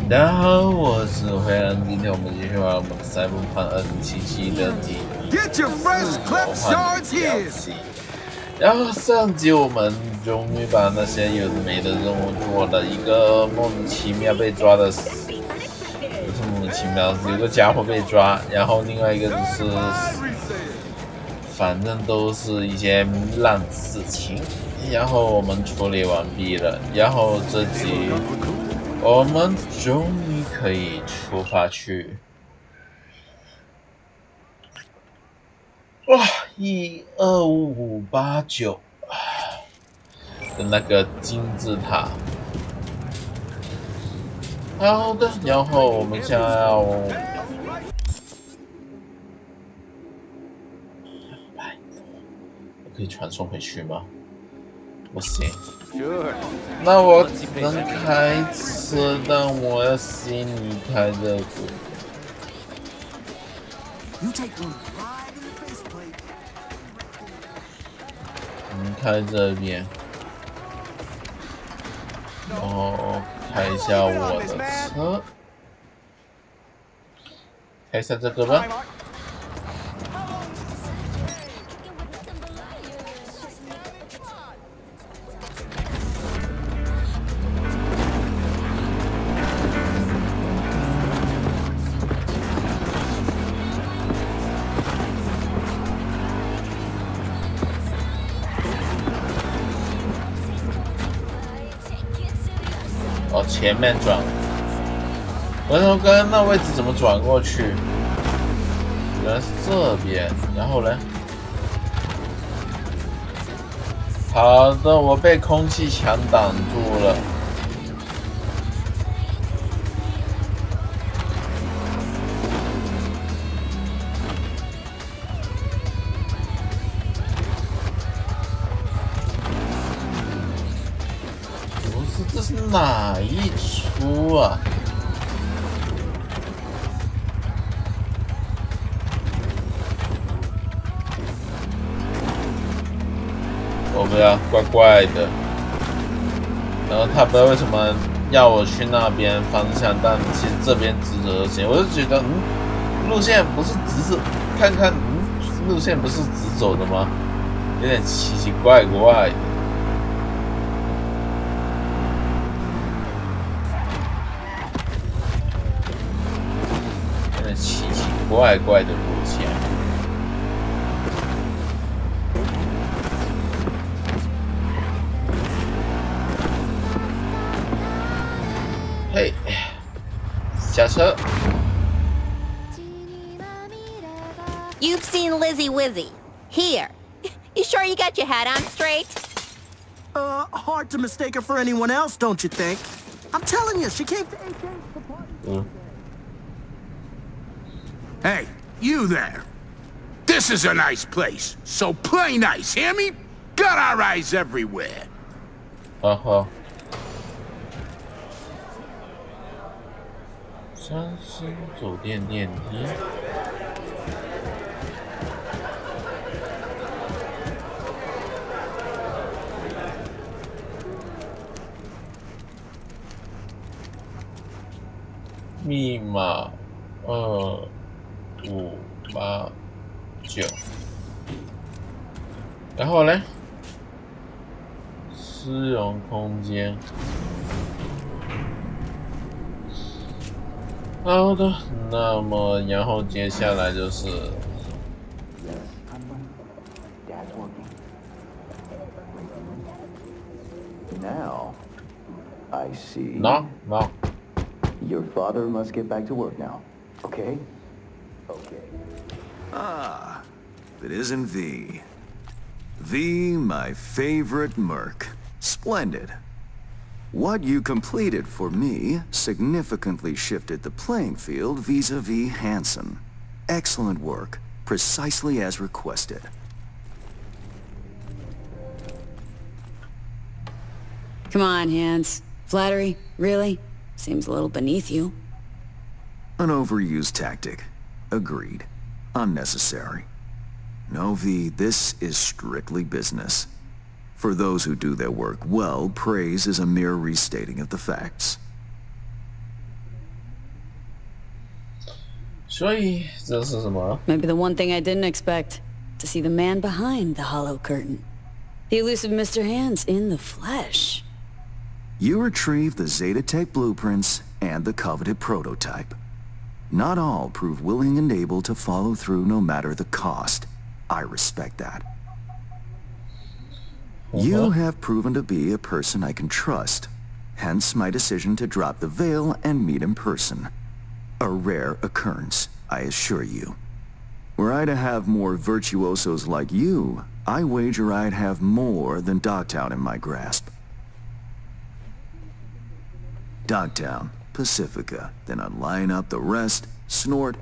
大家好，我是辉恩，今天我们继续玩我们的Cyberpunk 2077的第自由幻局 DLC。然后上集我们终于把那些有的没的任务做了，一个莫名其妙被抓的，不是莫名其妙，有个家伙被抓，然后另外一个就是，反正都是一些烂事情。然后我们处理完毕了，然后这集。我们终于可以出发去，哇！12589的那个金字塔。好的，然后我们现在要，我可以传送回去吗？不行。那我能开车，但我要先离开这里。离开这边，然后开一下我的车，开一下这个吧。哦，前面转，我说刚刚那位置怎么转过去？原来是这边，然后呢？好的，我被空气墙挡住了。这是哪一出啊？我不知道，怪怪的。然后他不知道为什么要我去那边方向，但其实这边直着就行。我就觉得，路线不是直着，看看，路线不是直走的吗？有点奇奇怪怪的。奇奇怪怪的路线，嘿，下车。You've seen Lizzie Wizzy. Here. You sure you got your head on straight? Hard to mistake her for anyone else, don't you think? I'm telling you, she came to AK's for party. Hey, you there. This is a nice place, so play nice, hear me? Got our eyes everywhere. 三星酒店电梯。密码2589，然后呢？私人空间。好的，那么然后接下来就是。Now, I see. No. Your father must get back to work now. Okay? Okay. Ah, it isn't V. V, my favorite merc. Splendid. What you completed for me significantly shifted the playing field vis-a-vis Hansen. Excellent work, precisely as requested. Come on, Hans. Flattery? Really? Seems a little beneath you. An overused tactic. Agreed. Unnecessary. No, V, this is strictly business. For those who do their work well, praise is a mere restating of the facts. 所以这是什么？ Maybe the one thing I didn't expect, to see the man behind the hollow curtain. The elusive Mr. Hands in the flesh. You retrieved the Zeta Tech blueprints and the coveted prototype. Not all prove willing and able to follow through no matter the cost. I respect that. You have proven to be a person I can trust, hence my decision to drop the veil and meet in person. A rare occurrence, I assure you. Were I to have more virtuosos like you, I wager I'd have more than Dogtown in my grasp. Dogtown, Pacifica, then I'd line up the rest, snort,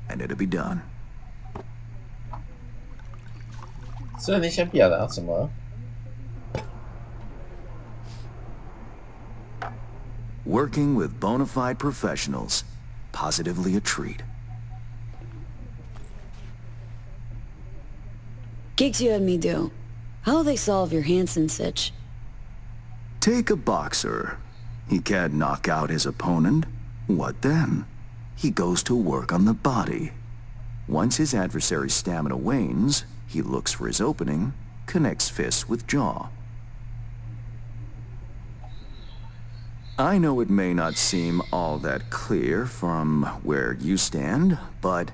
and it'd be done. 所以你想表达什么？ Working with bona fide professionals, positively a treat. Gigs you had me do. How'll they solve your Hansen sitch? Take a boxer. He can't knock out his opponent. What then? He goes to work on the body. Once his adversary's stamina wanes, he looks for his opening, connects fists with jaw. I know it may not seem all that clear from where you stand, but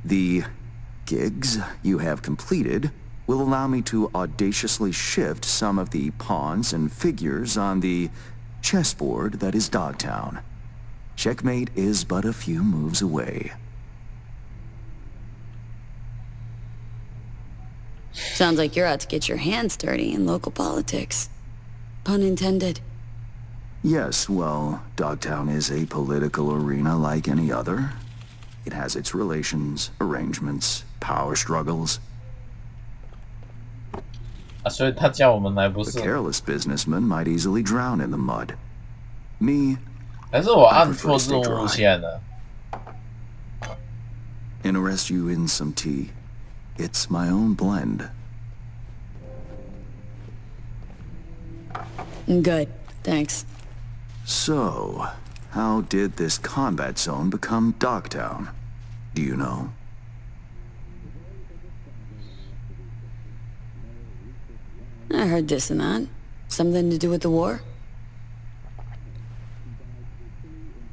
the gigs you have completed will allow me to audaciously shift some of the pawns and figures on the chessboard that is Dogtown. Checkmate is but a few moves away. Sounds like you're out to get your hands dirty in local politics. Pun intended. Yes, well, Dogtown is a political arena like any other. It has its relations, arrangements, power struggles. 所以他叫我们来不 A 是？ careless businessman might easily drown in the mud. Me, 还是我按错任务线了？ interest you in some tea. It's my own blend. Good, thanks. So, how did this combat zone become Dogtown? Do you know? I heard this and that. Something to do with the war?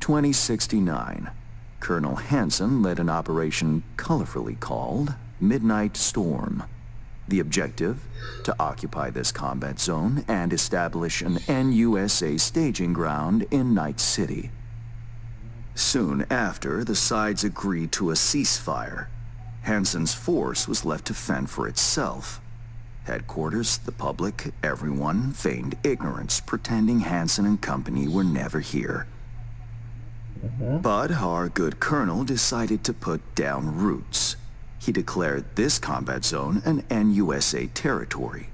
2069. Colonel Hansen led an operation colorfully called Midnight Storm. The objective? To occupy this combat zone and establish an NUSA staging ground in Night City. Soon after, the sides agreed to a ceasefire. Hansen's force was left to fend for itself. Headquarters, the public, everyone feigned ignorance, pretending Hansen and company were never here. But our good colonel decided to put down roots. He declared this combat zone an NUSA territory.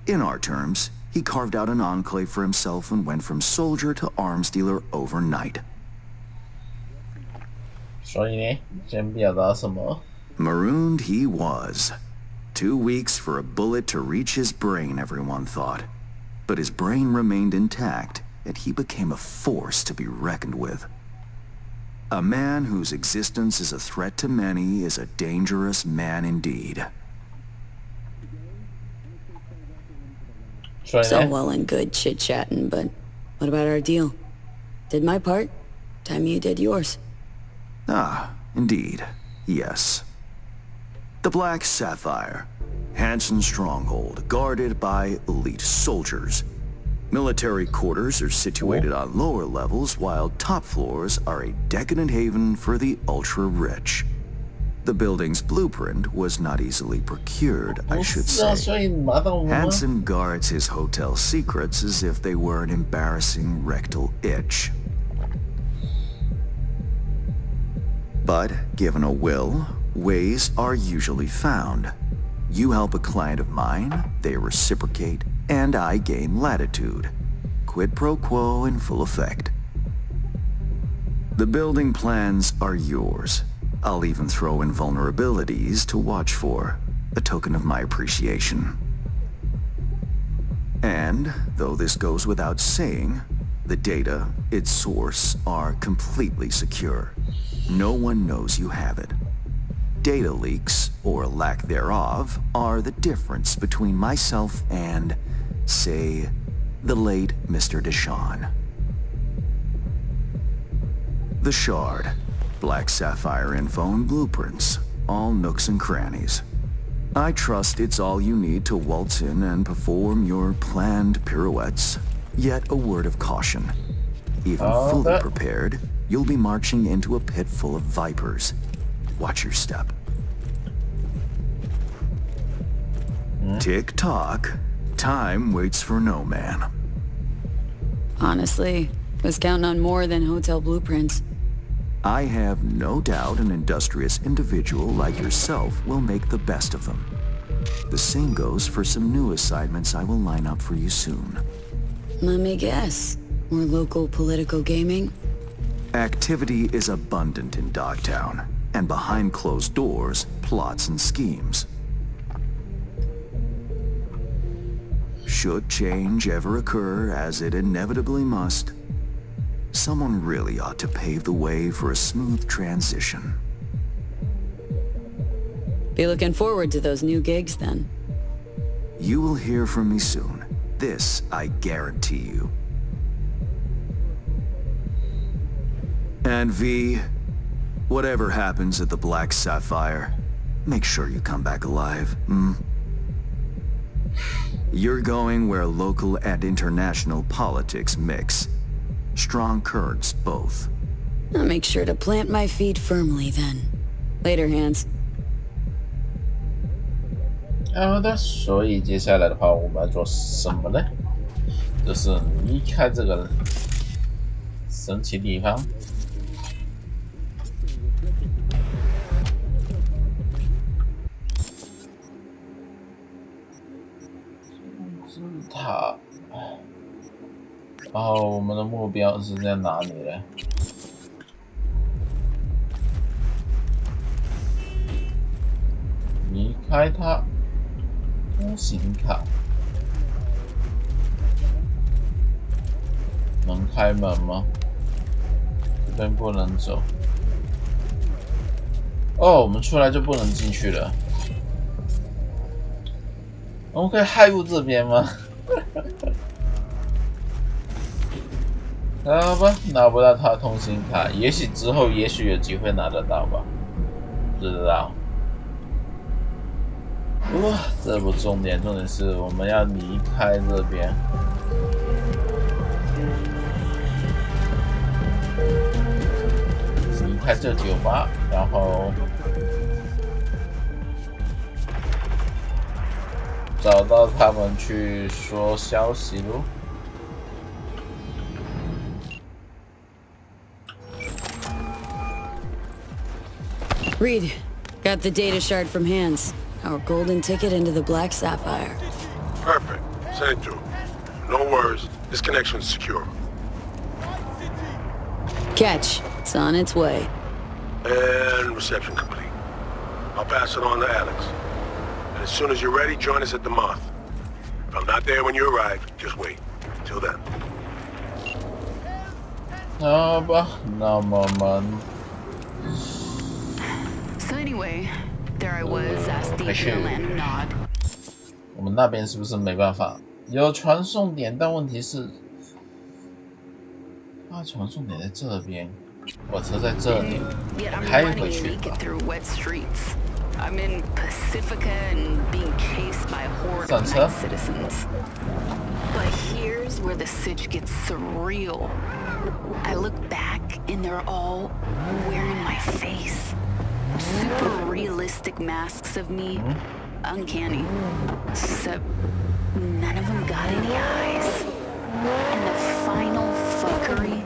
In our terms, he carved out an enclave for himself and went from soldier to arms dealer overnight. 所以呢，想表达什么？ Marooned he was. 2 weeks for a bullet to reach his brain, everyone thought. But his brain remained intact, and he became a force to be reckoned with. A man whose existence is a threat to many is a dangerous man indeed. 所以 So 呢？ well and good chit-chatting, but what about our deal? Did my part. Time you did yours. Ah, indeed. Yes. The Black Sapphire. Hansen's stronghold, guarded by elite soldiers. Military quarters are situated on lower levels, while top floors are a decadent haven for the ultra-rich. The building's blueprint was not easily procured, I 不 should 是啊， say. 所以你麻烦我们吗？ Hansen guards his hotel secrets as if they were an embarrassing rectal itch. But given a will, ways are usually found. You help a client of mine, they reciprocate, and I gain latitude. Quid pro quo in full effect. The building plans are yours. I'll even throw in vulnerabilities to watch for, a token of my appreciation. And, though this goes without saying, the data, its source, are completely secure. no one knows you have it. Data leaks, or lack thereof, are the difference between myself and, say, the late Mr. Deshawn. The Shard. Black Sapphire info and blueprints. All nooks and crannies. I trust it's all you need to waltz in and perform your planned pirouettes. Yet a word of caution. Even fully prepared, you'll be marching into a pit full of vipers. Watch your step. Tick-tock. Time waits for no man. Honestly, was counting on more than hotel blueprints. I have no doubt an industrious individual like yourself will make the best of them. The same goes for some new assignments I will line up for you soon. Let me guess. More local political gaming? Activity is abundant in Dogtown, and behind closed doors, plots and schemes. Should change ever occur, as it inevitably must, someone really ought to pave the way for a smooth transition. Be looking forward to those new gigs then. You will hear from me soon. This I guarantee you. And V, whatever happens at the Black Sapphire, make sure you come back alive, You're going where local and international politics mix. Strong currents, both. I'll make sure to plant my feet firmly then. Later, Hans. 好的，所以接下来的话，我们要做什么呢？就是离开这个神奇地方。塔。然后我们的目标是在哪里呢？离开它，通行卡，能开门吗？这边不能走。哦，我们出来就不能进去了。我们可以害入这边吗？好吧，拿不到他通行卡，也许之后也许有机会拿得到吧，不知道。哇，这不重点，重点是我们要离开这边。离开这酒吧，然后找到他们去说消息喽。Reed, got the data shard from Hans. Our golden ticket into the Black Sapphire. Perfect. Send it through. No worries. This connection's secure. Catch. It's on its way. And reception complete. I'll pass it on to Alex. And as soon as you're ready, join us at the Moth. If I'm not there when you arrive, just wait. Till then. 好吧，那么我们。So anyway, there I was, asked the land nod. 我们那边是不是没办法？有传送点，但问题是，传送点在这边，火车在这里，开回去吧。I'm in Pacifica and being chased by a horde of night citizens. But here's where the sitch gets surreal. I look back and they're all wearing my face. Super realistic masks of me. Uncanny. Except none of them got any eyes. And the final fuckery.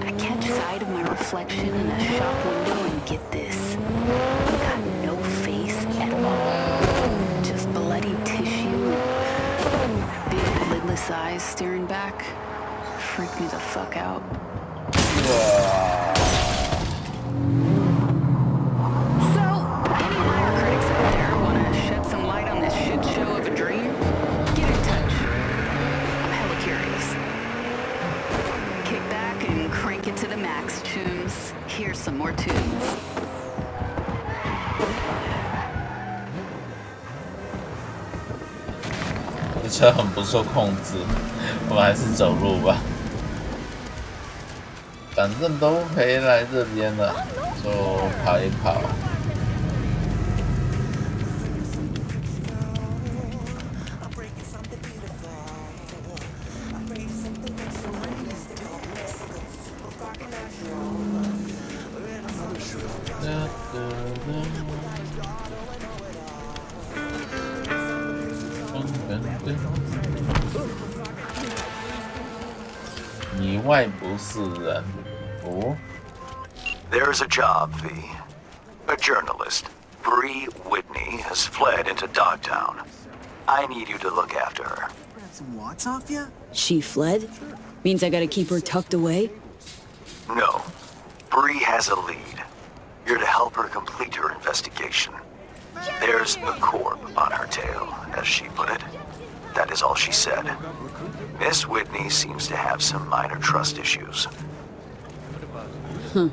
I catch sight of my reflection in a shop window and get this. Got no face at all. Just bloody tissue and big lidless eyes staring back. Freaked me the fuck out. So, any horror critics out there wanna shed some light on this shit show of a dream? Get in touch. I'm hella curious. Kick back and crank it to the max tunes. hear some more tunes. 这车很不受控制，我们还是走路吧。反正都回来这边了，就跑一跑。你外不是人，哦。There's a job, V. A journalist, Bree Whitney, has fled into Dogtown. I need you to look after her. Grab some watts off ya? She fled? Means I gotta keep her tucked away? No. Bree has a lead. You're to help her complete her investigation. There's a corp on her tail, as she put it. That is all she said. Miss Whitney seems to have some minor trust issues. Huh.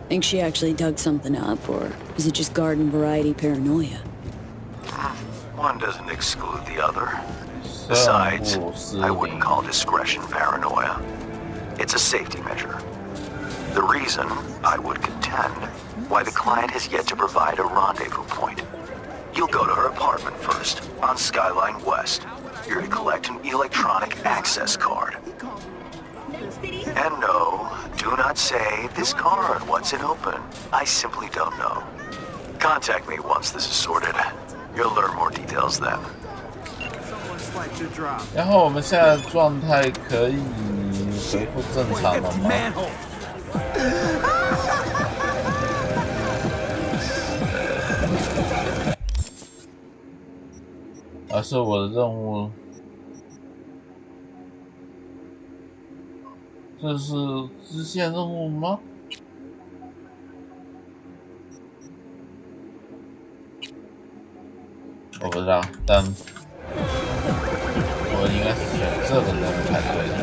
Think she actually dug something up, or is it just garden variety paranoia? One doesn't exclude the other. Besides, I wouldn't call discretion paranoia. It's a safety measure. The reason, I would contend, why the client has yet to provide a rendezvous point. You'll go to her apartment first, on Skyline West. You're to collect an electronic access card. And no, do not say this card, what's it open? I simply don't know. Contact me once this is sorted. You'll learn more details then. 然后我们现在的状态可以恢复正常了吗？是我的任务。这是支线任务吗？我不知道，但我应该是选这个任务才对的。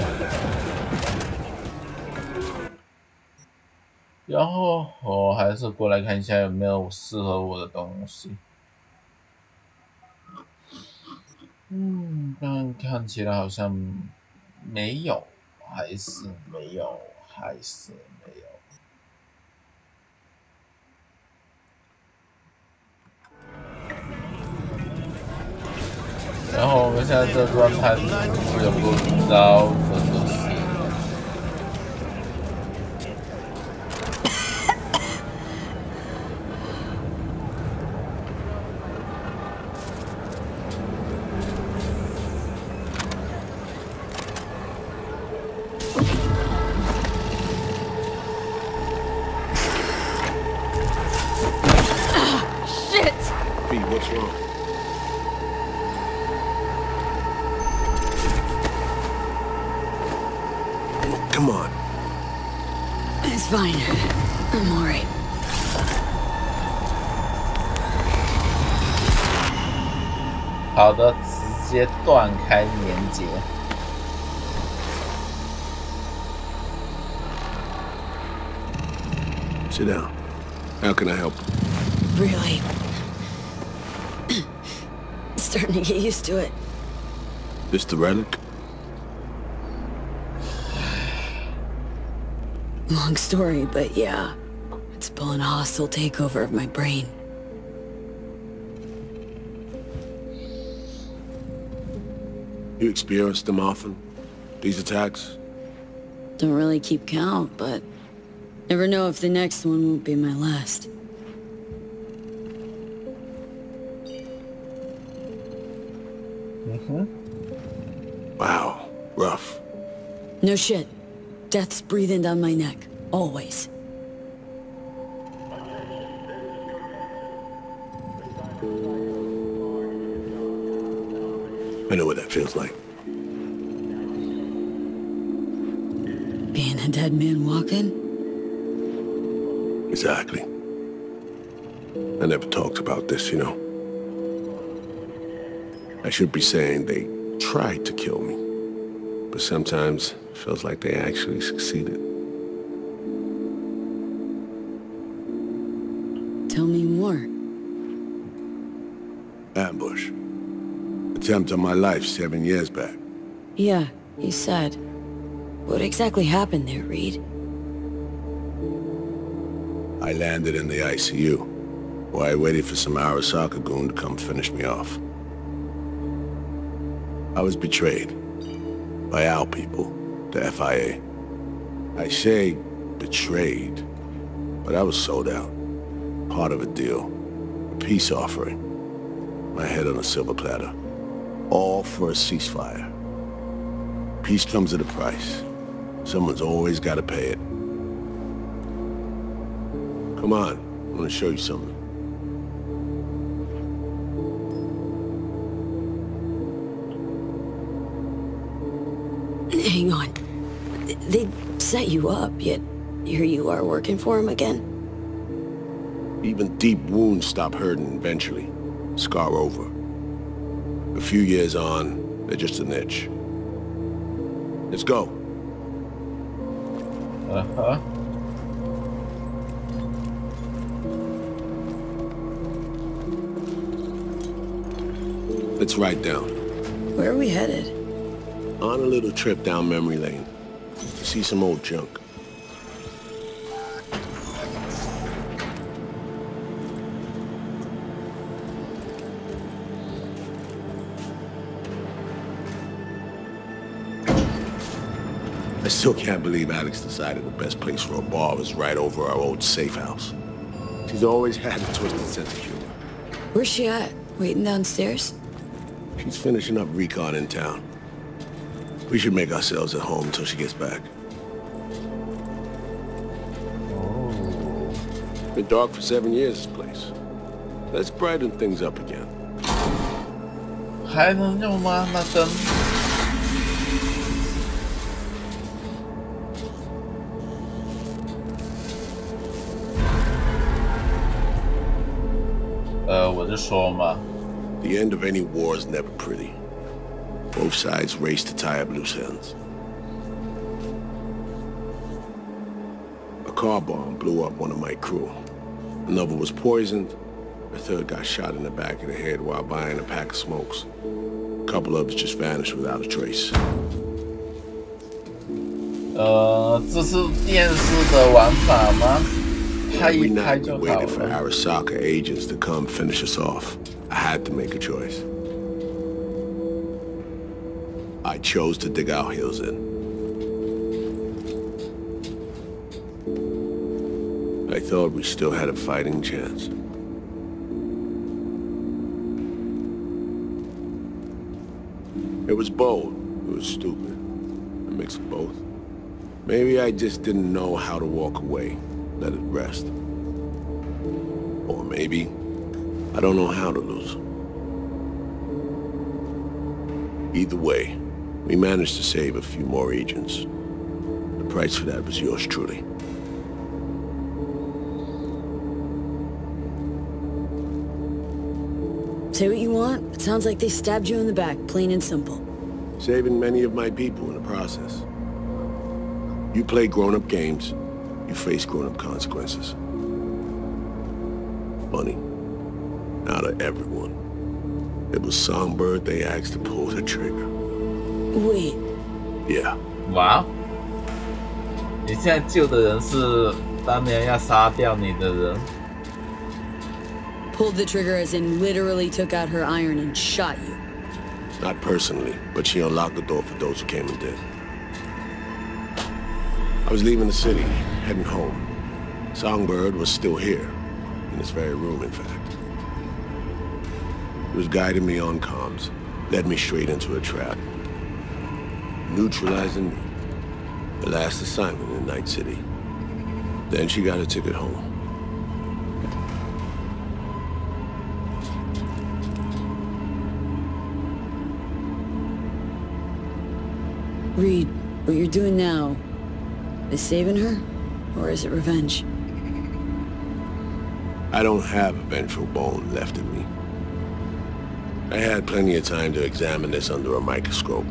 然后我还是过来看一下有没有适合我的东西。但看起来好像没有，还是没有，还是没有。然后我们现在这状态是有不糟的东西。What's wrong? Come on. It's fine. I'm alright. "好的，直接断开连接。Sit down. How can I help? Really? Starting to get used to it. This the relic? Long story, but yeah. It's pulling a hostile takeover of my brain. You experience them often? These attacks? Don't really keep count, but never know if the next one won't be my last. Wow, rough. No shit. Death's breathing down my neck. Always. I know what that feels like. Being a dead man walking? Exactly. I never talked about this, you know. I should be saying they tried to kill me, but sometimes it feels like they actually succeeded. Tell me more. Ambush. Attempt on my life 7 years back. Yeah, you said. What exactly happened there, Reed? I landed in the ICU, while I waited for some Arasaka goon to come finish me off. I was betrayed by our people, the FIA. I say betrayed, but I was sold out. Part of a deal, a peace offering. My head on a silver platter. All for a ceasefire. Peace comes at a price. Someone's always got to pay it. Come on, I want to show you something. Hang on. They set you up, yet here you are working for him again? Even deep wounds stop hurting eventually. Scar over. A few years on, they're just an itch. Let's go. Uh-huh. Let's write down. Where are we headed? On a little trip down memory lane. See some old junk. I still can't believe Alex decided the best place for a bar was right over our old safe house. She's always had a twisted sense of humor. Where's she at? Waiting downstairs? She's finishing up recon in town. We should make ourselves at home until she gets back. Oh. Been dark for 7 years, this place. Let's brighten things up again. 还能用吗？那灯？我就说嘛。The end of any war is never pretty. Both sides race to tie up loose ends. A car bomb blew up one of my crew. Another was poisoned. A third got shot in the back of the head while buying a pack of smokes. A couple others just vanished without a trace. 这是电视的玩法吗？拍一 Every 拍 night 就 we 好 waited for 了。 Arasaka agents to come finish us off. I had to make a choice. I chose to dig our heels in. I thought we still had a fighting chance. It was bold. It was stupid. A mix of both. Maybe I just didn't know how to walk away. Let it rest. Or maybe I don't know how to lose. Either way, we managed to save a few more agents. The price for that was yours truly. Say what you want. It sounds like they stabbed you in the back, plain and simple. Saving many of my people in the process. You play grown-up games, you face grown-up consequences. Funny. Out of everyone, it was Songbird they asked to pull the trigger. Wait. Yeah. 哇！你现在救的人是当年要杀掉你的人。 Pulled the trigger as in literally took out her iron and shot you. Not personally, but she unlocked the door for those who came and did. I was leaving the city, heading home. Songbird was still here, in this very room, in fact. He was guiding me on comms, led me straight into a trap. Neutralizing me. The last assignment in Night City. Then she got a ticket home. Reed, what you're doing now, is saving her? Or is it revenge? I don't have a vengeful bone left in me. I had plenty of time to examine this under a microscope.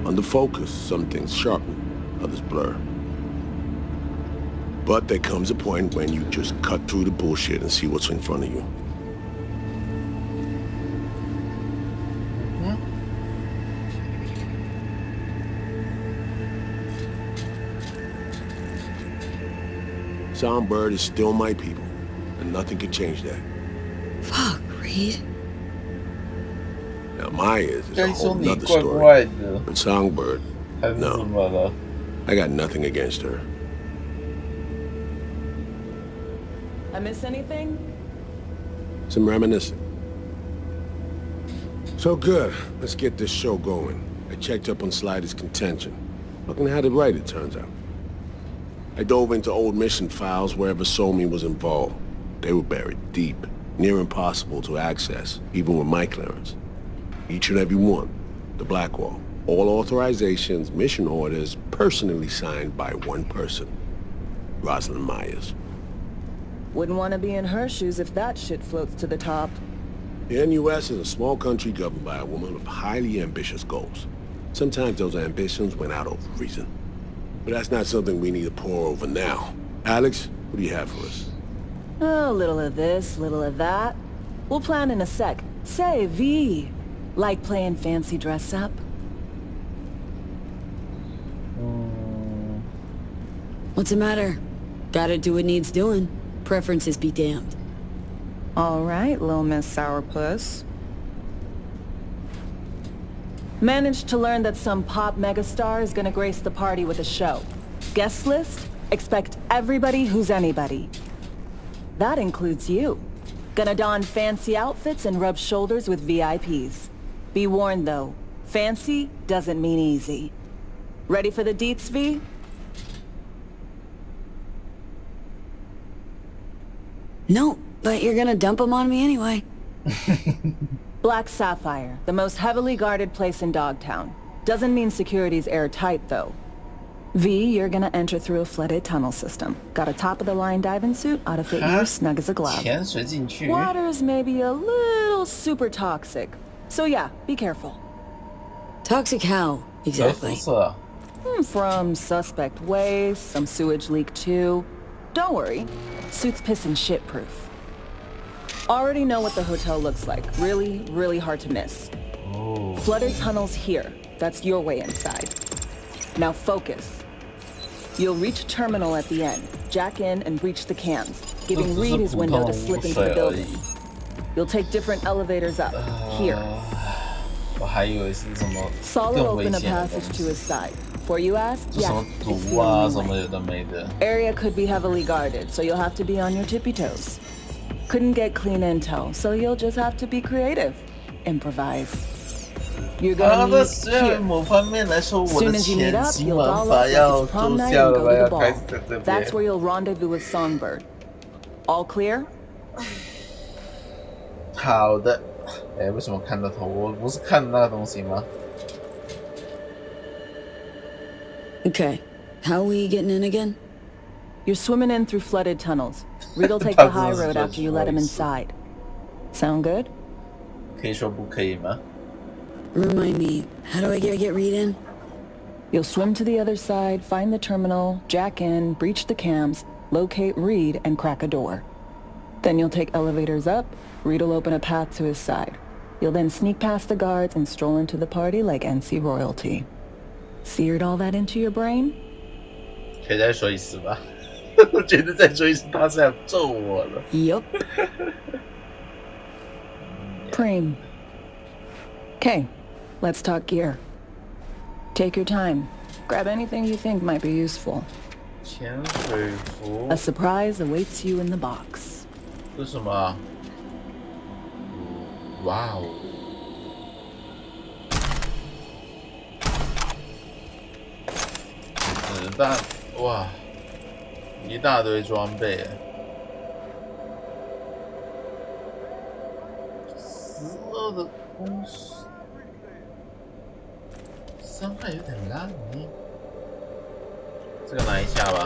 Under focus, some things sharpen, others blur. But there comes a point when you just cut through the bullshit and see what's in front of you. Songbird is still my people, and nothing can change that. Fuck, Reed. Now Myers is a whole nother story. But Songbird, no. I got nothing against her. I miss anything? Some reminiscing. So good. Let's get this show going. I checked up on Slider's contention. Fucking had it right, it turns out. I dove into old mission files wherever Somi was involved. They were buried deep, near impossible to access, even with my clearance. Each and every one. The Blackwall. All authorizations, mission orders, personally signed by one person. Rosalind Myers. Wouldn't want to be in her shoes if that shit floats to the top. The NUS is a small country governed by a woman with highly ambitious goals. Sometimes those ambitions went out of reason. But that's not something we need to pour over now. Alex, what do you have for us? A little of this, little of that. We'll plan in a sec. Say, V, like playing fancy dress up? What's the matter? Gotta do what needs doing. Preferences be damned. All right, little Miss Sourpuss. Managed to learn that some pop megastar is gonna grace the party with a show. Guest list? Expect everybody who's anybody. That includes you. Gonna don fancy outfits and rub shoulders with VIPs. Be warned though, fancy doesn't mean easy. Ready for the deets, V? No, but you're gonna dump them on me anyway. Black Sapphire, the most heavily guarded place in Dogtown. Doesn't mean security's airtight, though. V, you're gonna enter through a flooded tunnel system. Got a top-of-the-line diving suit, ought to fit you snug as a glove. Water's maybe a little super toxic. So yeah, be careful. Toxic how, exactly? From suspect waste, some sewage leak too. Don't worry, suit's piss and shit proof. Already know what the hotel looks like. Really, really hard to miss. Oh. Flooded tunnels here. That's your way inside. Now focus. You'll reach a terminal at the end. Jack in and breach the cams, giving Reed his window to slip into the building. You'll take different elevators up. Here. Solid open a passage to his side. Before you ask, yeah, it's the only way. Area could be heavily guarded, so you'll have to be on your tippy toes. Couldn't get clean intel, so you'll just have to be creative. Improvise. You're gonna meet here. Soon as you meet up, you'll doll up like it's prom night and go to the ball. That's where you'll rendezvous with Songbird. All clear? 好的。哎，为什么看到头？我不是看那个东西吗？ Okay, how are we getting in again? You're swimming in through flooded tunnels. Reed'll take the high road after you let him inside. Sound good? 可以说不可以吗？ Remind me, how do I get Reed in? You'll swim to the other side, find the terminal, jack in, breach the cams, locate Reed, and crack a door. Then you'll take elevators up. Reed'll open a path to his side. You'll then sneak past the guards and stroll into the party like NC royalty. Seared all that into your brain? 可以再说一次吧？我觉得再说一次，他是要揍我了。Yup. Preem. Okay, let's talk gear. Take your time. Grab anything you think might be useful. 潜水服。 A surprise awaits you in the box. 这是什么？哇哦！子弹，哇，一大堆装备。12的攻势，伤害有点烂呢。这个拿一下吧。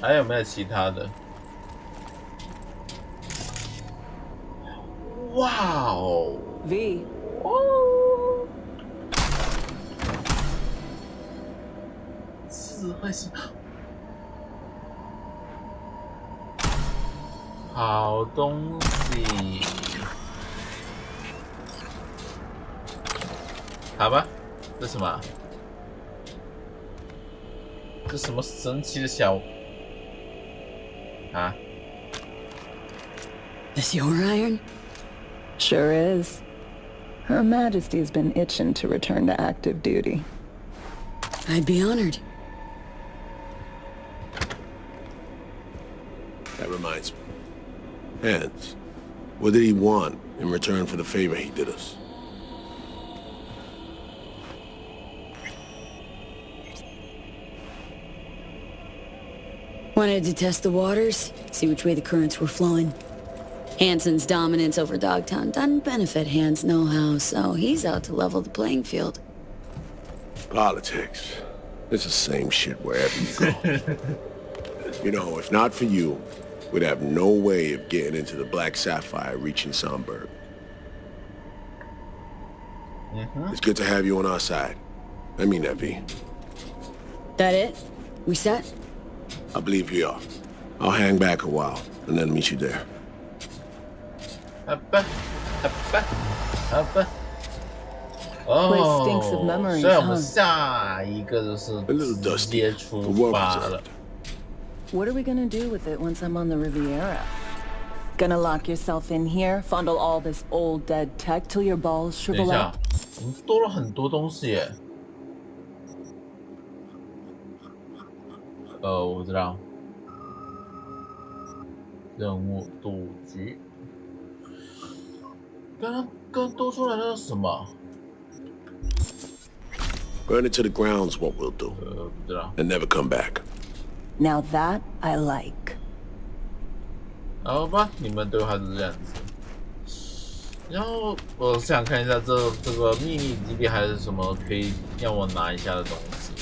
还有没有其他的？哇哦 ！V，会是好东西？好吧，这什么？这什么神奇的小啊 This your iron? Sure is. Her Majesty's been itching to return to active duty. I'd be honored. That reminds me. Hans, what did he want in return for the favor he did us? Wanted to test the waters, see which way the currents were flowing. Hansen's dominance over Dogtown doesn't benefit Hans' know-how, so he's out to level the playing field. Politics. It's the same shit wherever you go. You know, if not for you, we'd have no way of getting into the Black Sapphire reaching Sonberg. It's good to have you on our side. I mean that, V. That it? We set? I believe we are. I'll hang back a while, and then meet you there. 好吧，哦，所以我们下一个就是直接出发了。What are we gonna do with it once I'm on the Riviera? Gonna lock yourself in here, fondle all this old dead tech till your balls shrivel up? 我们多了很多东西耶。我不知道。任务赌局。刚刚多出来的是什么 Burn it to the ground's what we'll do. 不知道。And never come back. Now that I like. 好吧，你们对话是这样子。然后我想看一下这个秘密基地还是什么可以让我拿一下的东西。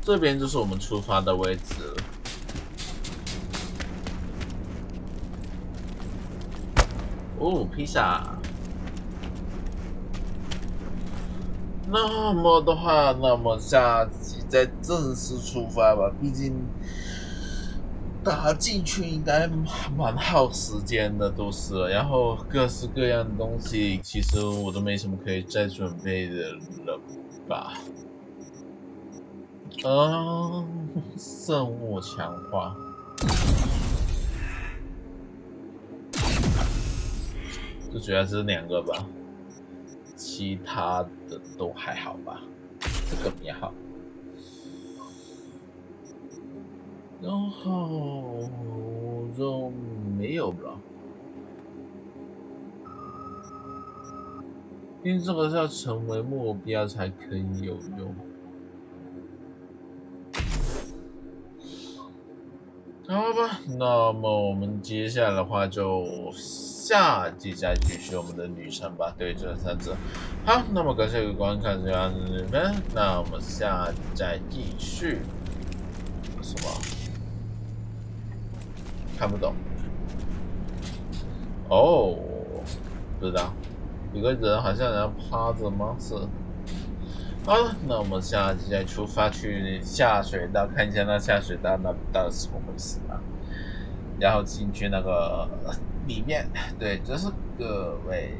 这边就是我们出发的位置了。哦，披萨。那么的话，那么下集再正式出发吧。毕竟打进去应该蛮耗时间的，都是了。然后各式各样的东西，其实我都没什么可以再准备的了吧。圣物强化。就主要是2个吧，其他的都还好吧，这个比较好。然后就没有了，因为这个是要成为目标才可以有用。好吧，那么我们接下来的话就下集再继续我们的旅程吧。对，这3者。好，那么感谢各位观看这样子，那我们下集再继续。什么？看不懂。哦，不知道。有个人好像要趴着吗？是。好了，那我们下集再出发去下水道，看一下那下水道那到底是怎么回事啊？然后进去那个里面，对，这是各位，